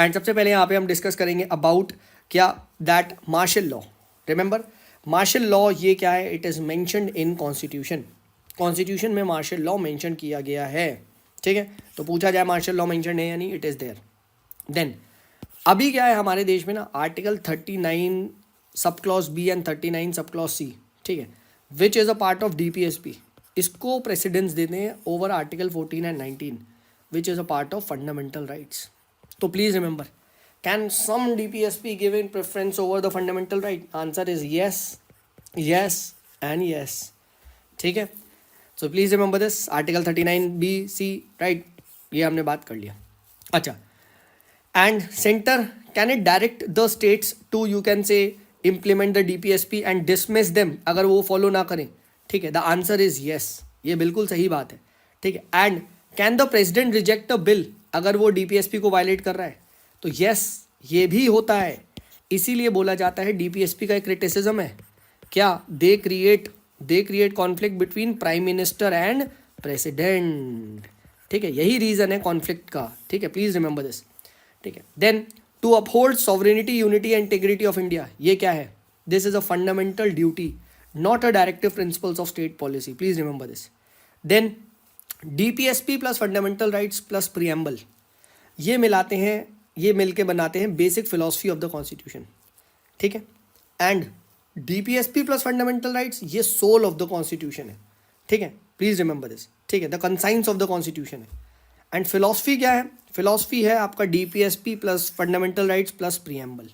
And सबसे पहले यहाँ पे हम डिस्कस करेंगे अबाउट क्या that martial law. Remember martial law ये क्या है? It is mentioned in constitution. Constitution में मार्शल लॉ मेंशन किया गया है. ठीक है, तो पूछा जाए मार्शल लॉ मेंशन है या नहीं, इट इज़ देयर. देन अभी क्या है हमारे देश में ना, article 39 sub clause B and 39 sub clause C, ठीक है, which is a part of DPSP, इसको प्रेसिडेंस देते हैं over article 14 and 19 which is a part of fundamental rights. तो please remember, can some DPSP give in preference over the fundamental right? Answer is yes, yes and yes. ठीक है, so please remember this, article 39 B C, right, ये हमने बात कर लिया. अच्छा, and centre can it direct the states to, you can से, implement the DPSP and dismiss them अगर वो फॉलो ना करें? ठीक है, द आंसर इज येस, ये बिल्कुल सही बात है. ठीक है, and can the president reject a bill अगर वो डीपीएसपी को वायलेट कर रहा है? तो येस, ये भी होता है. इसीलिए बोला जाता है डीपीएसपी का एक क्रिटिसिज्म है क्या, they create conflict between prime minister and president. ठीक है, यही रीज़न है कॉन्फ्लिक्ट का. ठीक है, प्लीज़ रिमेंबर दिस. ठीक है, then to uphold sovereignty, unity and integrity of India, ये क्या है? This is a fundamental duty, not a directive principles of state policy. Please remember this. Then DPSP plus fundamental rights plus preamble, ये मिलाते हैं, ये मिलके बनाते हैं basic philosophy of the constitution. ठीक है, and DPSP plus fundamental rights ये सोल ऑफ द कॉन्स्टिट्यूशन है. ठीक है, प्लीज रिमेंबर दिस. ठीक है, the conscience of the constitution है. एंड फिलॉसफी क्या है? फिलॉसफी है आपका DPSP plus fundamental rights plus preamble.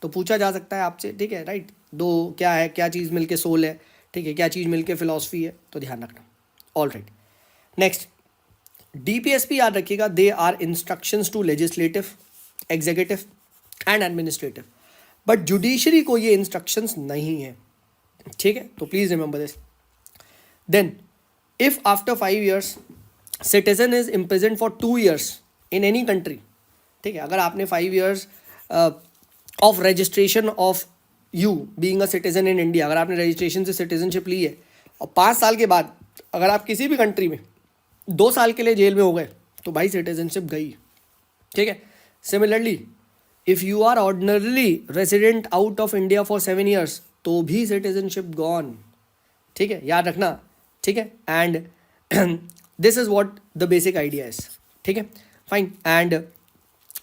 तो पूछा जा सकता है आपसे, ठीक है, राइट, दो क्या है, क्या चीज़ मिलके सोल है, ठीक है, क्या चीज़ मिलके फिलॉसफी है, तो ध्यान रखना. ऑल राइट, नेक्स्ट, डीपीएसपी याद रखिएगा, they are instructions to legislative, executive and administrative, but judiciary को ये इंस्ट्रक्शंस नहीं है. ठीक है, तो please remember this. Then if after 5 years citizen is imprison for 2 years in any country, ठीक है, अगर आपने 5 years of registration of you being a citizen in India, अगर आपने रजिस्ट्रेशन से सिटीजनशिप ली है और 5 साल के बाद अगर आप किसी भी कंट्री में 2 साल के लिए जेल में हो गए, तो भाई सिटीजनशिप गई. ठीक है, similarly if you are ordinarily resident out of India for 7 years, तो भी सिटीजनशिप गॉन. ठीक है, याद रखना. ठीक है, and this is what the basic idea is. ठीक है, fine. And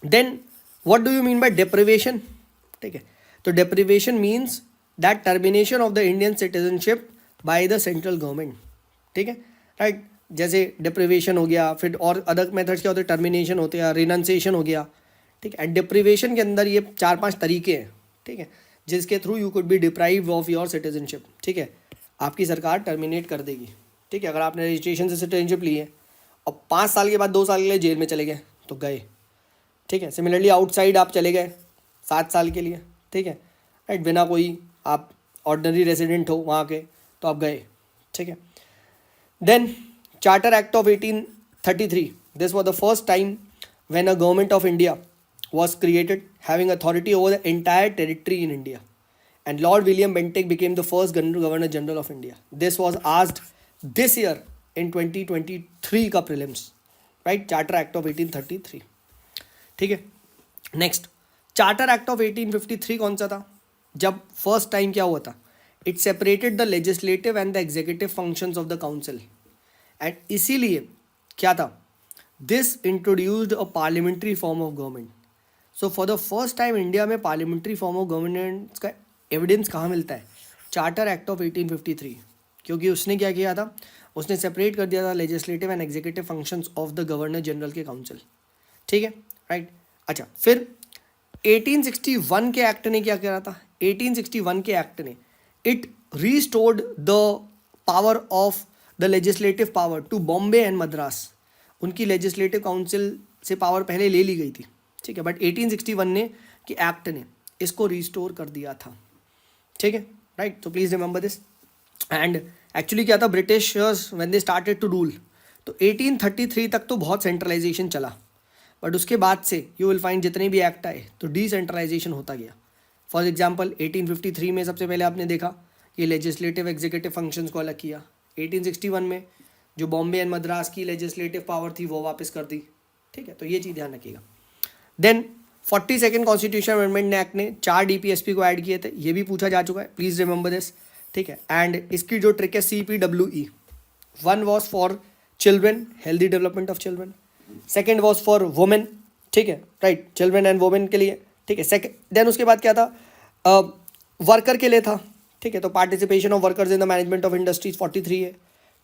then what do you mean by deprivation? ठीक है, तो deprivation means that termination of the Indian citizenship by the central government. ठीक है, राइट, जैसे डेप्रिवेशन हो गया, फिर और अदर मेथड्स क्या होते हैं, टर्मिनेशन होते हैं, रिनंसिएशन हो गया. ठीक है, एंड डेप्रिवेशन के अंदर ये 4-5 तरीके हैं. ठीक है, जिसके through you could be deprive of your citizenship. ठीक है, आपकी सरकार टर्मिनेट कर देगी. ठीक है, अगर आपने रजिस्ट्रेशन से सिटीजनशिप ली है और 5 साल के बाद 2 साल के लिए जेल में चले गए तो गए. ठीक है, सिमिलरली आउटसाइड आप चले गए 7 साल के लिए, ठीक है, राइट, बिना कोई आप ऑर्डिनरी रेजिडेंट हो वहाँ के, तो आप गए. ठीक है, then charter act of 1833, this was the first time when a government of India was created having authority over the entire territory in India, and Lord William Bentinck became the first Governor General of India. This was asked this year in 2023 का prelims, right? Charter Act of 1833. ठीक है, next, charter act of 1853 कौन सा था? जब first time क्या हुआ था, it separated the legislative and the executive functions of the council, and इसीलिए क्या था, this introduced a parliamentary form of government. So for the first time India में पार्लियामेंट्री फॉर्म ऑफ गवर्नेंस का evidence कहाँ मिलता है? चार्टर एक्ट ऑफ 1853, क्योंकि उसने क्या किया था, उसने सेपरेट कर दिया था legislative and executive functions of the governor general के काउंसिल. ठीक है, राइट. अच्छा, फिर 1861 के एक्ट ने क्या करा था? 1861 के एक्ट ने it restored the power of the legislative power to Bombay and Madras. उनकी लेजिस्लेटिव काउंसिल से पावर पहले ले ली गई थी. ठीक है, बट 1861 ने कि एक्ट ने इसको रिस्टोर कर दिया था. ठीक है, राइट, तो please remember this. And actually क्या था, britishers when they started to rule, तो 1833 तक तो बहुत सेंट्रलाइजेशन चला, बट उसके बाद से यू विल फाइंड जितने भी एक्ट आए तो डिसेंट्रलाइजेशन होता गया. फॉर एग्जांपल 1853 में सबसे पहले आपने देखा कि लेजिस्लेटिव एग्जीक्यूटिव फंक्शंस को अलग किया. 1861 में जो बॉम्बे एंड मद्रास की लेजिस्लेटिव पावर थी वो वापस कर दी. ठीक है, तो ये चीज़ ध्यान रखिएगा. Then 42nd constitution amendment act ने 4 डीपीएसपी को ऐड किए थे, ये भी पूछा जा चुका है, प्लीज रिमेंबर दिस, ठीक है। एंड इसकी जो ट्रिक है CPWE, 1 was for children, healthy development of children, second was for women, ठीक है, राइट, चिल्ड्रन एंड वुमेन के लिए, ठीक है। सेकेंड देन उसके बाद क्या था, वर्कर के लिए था, ठीक है, तो participation of workers in the management of industries 43 है,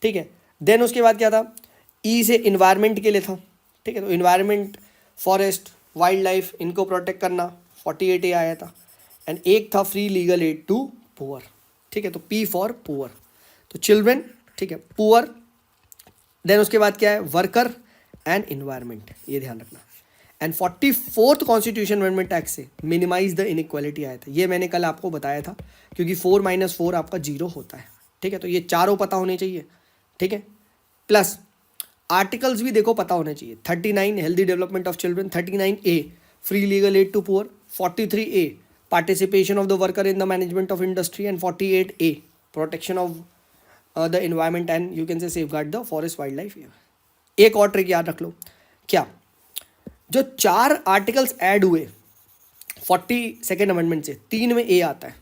ठीक है। देन उसके बाद क्या था, ई से इन्वायरमेंट के लिए था, ठीक है, तो इन्वायरमेंट, फॉरेस्ट, वाइल्ड लाइफ, इनको प्रोटेक्ट करना 48A आया था। एंड एक था free legal aid to poor, ठीक है, तो P फॉर पुअर, तो चिल्ड्रन, ठीक है, पुअर, देन उसके बाद क्या है, वर्कर एंड इन्वायरमेंट, ये ध्यान रखना। And 44th constitution amendment act से मिनिमाइज द इनइक्वालिटी आया था, ये मैंने कल आपको बताया था, क्योंकि 4 - 4 आपका 0 होता है, ठीक है, तो ये चारों पता होने चाहिए, ठीक है। प्लस आर्टिकल्स भी देखो पता होने चाहिए, 39 healthy development of children, 39A free legal aid to poor, 43A participation of the worker in the management of industry, and 48A protection of the environment and you can say safeguard the forest wild life. एक और trick याद रख लो, क्या, जो 4 articles add हुए 42nd amendment से, 3 में A आता है,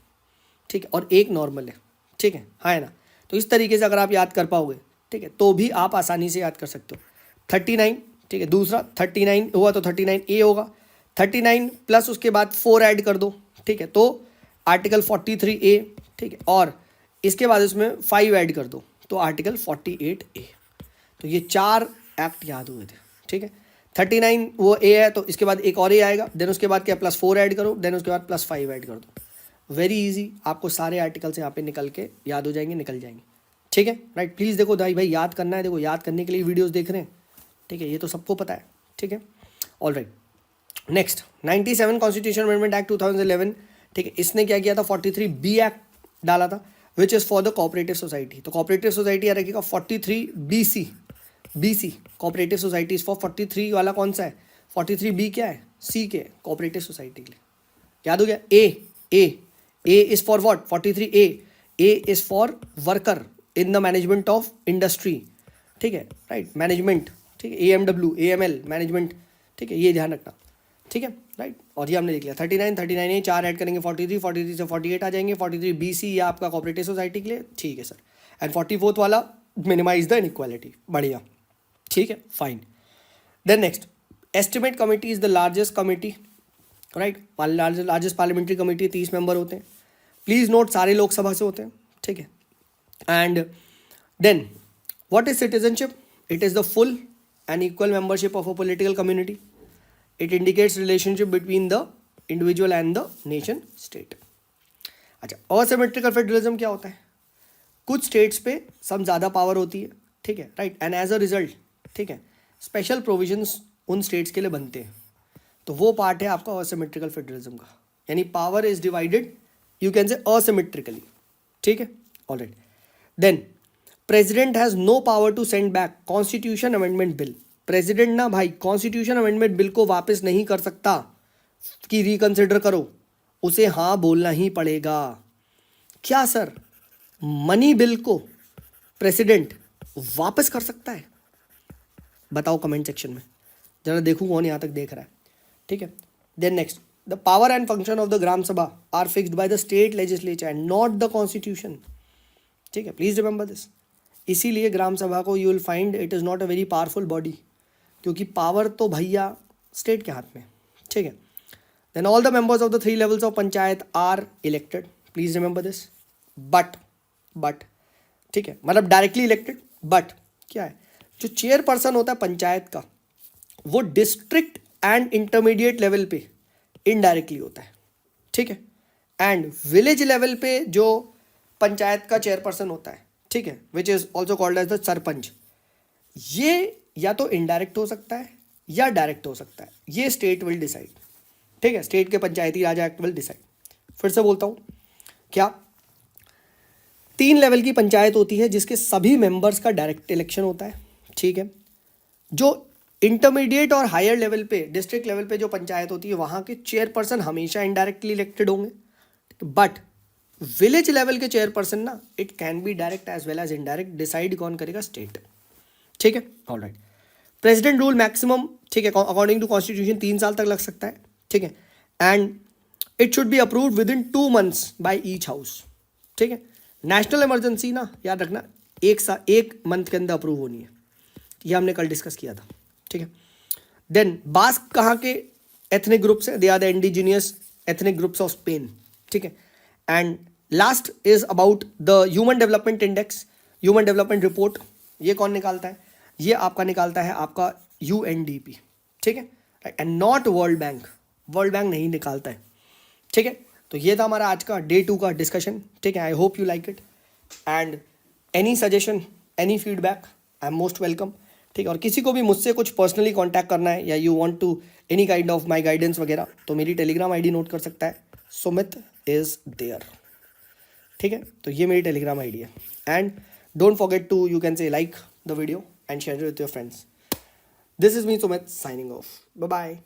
ठीक है, और एक नॉर्मल है, ठीक है, हाँ है ना, तो इस तरीके से अगर आप याद कर पाओगे, ठीक है, तो भी आप आसानी से याद कर सकते हो। 39, ठीक है, दूसरा 39 हुआ तो 39A होगा, 39 प्लस उसके बाद 4 ऐड कर दो, ठीक है, तो आर्टिकल 43A, ठीक है, और इसके बाद उसमें 5 ऐड कर दो तो आर्टिकल 48A। तो ये 4 एक्ट याद हुए थे, ठीक है। 39 वो A है तो इसके बाद एक और A आएगा, देन उसके बाद क्या, +4 ऐड करो, देन उसके बाद +5 ऐड कर दो। वेरी इजी, आपको सारे आर्टिकल्स यहाँ पे निकल के याद हो जाएंगे, निकल जाएंगे, ठीक है, राइट। प्लीज़ देखो भाई याद करना है, देखो याद करने के लिए वीडियोस देख रहे हैं, ठीक है, ये तो सबको पता है, ठीक है, all right. Next 97 constitution amendment act 2011, ठीक है, इसने क्या किया था, 43B एक्ट डाला था, which is for the cooperative society, तो कोऑपरेटिव सोसाइटी यहाँ रखिएगा 43BC cooperative society is for 43 वाला कौन सा है, 43B क्या है, C के कोऑपरेटिव सोसाइटी के लिए, याद हो गया। A is for what, 43A is for worker in the management of industry, ठीक है, राइट, मैनेजमेंट, ठीक है, AMW AML मैनेजमेंट, ठीक है, ये ध्यान रखना, ठीक है, राइट। और ये हमने देख लिया 39A 4 ऐड करेंगे 43 से 48 आ जाएंगे, 43BC या आपका कोऑपरेटिव सोसाइटी के लिए, ठीक है सर। एंड 44th वाला मिनिमाइज द इनइक्वालिटी, बढ़िया, ठीक है, fine. Then next, estimate committee is the largest committee, right, largest parliamentary committee, 30 member होते हैं, प्लीज नोट सारे लोकसभा से होते हैं, ठीक है। And then what is citizenship, it is the full and equal membership of a political community, it indicates relationship between the individual and the nation state. अच्छा, asymmetrical federalism क्या होता है, कुछ स्टेट्स पे सब ज़्यादा पावर होती है, ठीक है, right, and as a result, ठीक है, स्पेशल प्रोविजंस उन स्टेट्स के लिए बनते हैं, तो वो पार्ट है आपका असिमेट्रिकल फेडरलिज्म का, यानी power is divided you can say asymmetrically, ठीक है, alright. Then president has no power to send back constitution amendment bill, president ना भाई कॉन्स्टिट्यूशन अमेंडमेंट बिल को वापस नहीं कर सकता कि रिकंसिडर करो, उसे हाँ बोलना ही पड़ेगा। क्या सर, मनी बिल को प्रेसिडेंट वापस कर सकता है, बताओ कमेंट सेक्शन में, जरा देखूँ कौन यहाँ तक देख रहा है, ठीक है। Then next, the power and function of the Gram Sabha are fixed by the state legislature and not the constitution, ठीक है, प्लीज रिमेंबर दिस। इसीलिए ग्राम सभा को you will find it is not a very powerful body, क्योंकि power तो भैया state के हाथ में, ठीक है। Then all the members of the 3 levels of panchayat are elected, please remember this. But ठीक है, मतलब डायरेक्टली इलेक्टेड, बट क्या है, जो चेयरपर्सन होता है पंचायत का, वो डिस्ट्रिक्ट एंड इंटरमीडिएट लेवल पे इनडायरेक्टली होता है, ठीक है। एंड विलेज लेवल पे जो पंचायत का चेयरपर्सन होता है, ठीक है, which is also called as the sarpanch, ये या तो इनडायरेक्ट हो सकता है या डायरेक्ट हो सकता है, ये स्टेट विल डिसाइड, ठीक है, स्टेट के पंचायती राज एक्ट विल डिसाइड। फिर से बोलता हूँ, क्या 3 लेवल की पंचायत होती है जिसके सभी मेंबर्स का डायरेक्ट इलेक्शन होता है, ठीक है। जो इंटरमीडिएट और हायर लेवल पे, डिस्ट्रिक्ट लेवल पे जो पंचायत होती है, वहाँ के चेयरपर्सन हमेशा इनडायरेक्टली इलेक्टेड होंगे, बट विलेज लेवल के चेयरपर्सन ना, it can be direct as well as indirect, decide कौन करेगा, स्टेट, ठीक है, ऑलराइट। प्रेसिडेंट रूल मैक्सिमम, ठीक है, अकॉर्डिंग टू कॉन्स्टिट्यूशन 3 साल तक लग सकता है, ठीक है, and it should be approved with in 2 months by each house, ठीक है। नेशनल इमरजेंसी ना याद रखना 1 मंथ के अंदर अप्रूव होनी है, ये हमने कल डिस्कस किया था, ठीक है। देन बास्क कहाँ के एथनिक ग्रुप्स है? They are the indigenous ethnic groups of Spain, ठीक है। And last is about the human development index, human development report, ये कौन निकालता है? ये आपका निकालता है आपका UNDP, ठीक है, and not world bank, world bank नहीं निकालता है, ठीक है। तो ये था हमारा आज का Day 2 का डिस्कशन, ठीक है। I hope you like it, and any suggestion, any feedback, I am most welcome, ठीक है। और किसी को भी मुझसे कुछ पर्सनली कांटेक्ट करना है या you want to any kind of my guidance वगैरह, तो मेरी टेलीग्राम ID नोट कर सकता है, सुमित इज देयर, ठीक है। तो ये मेरी टेलीग्राम ID है, and don't forget to you can say like the video and share it with your friends. This is me Sumit signing off, bye bye.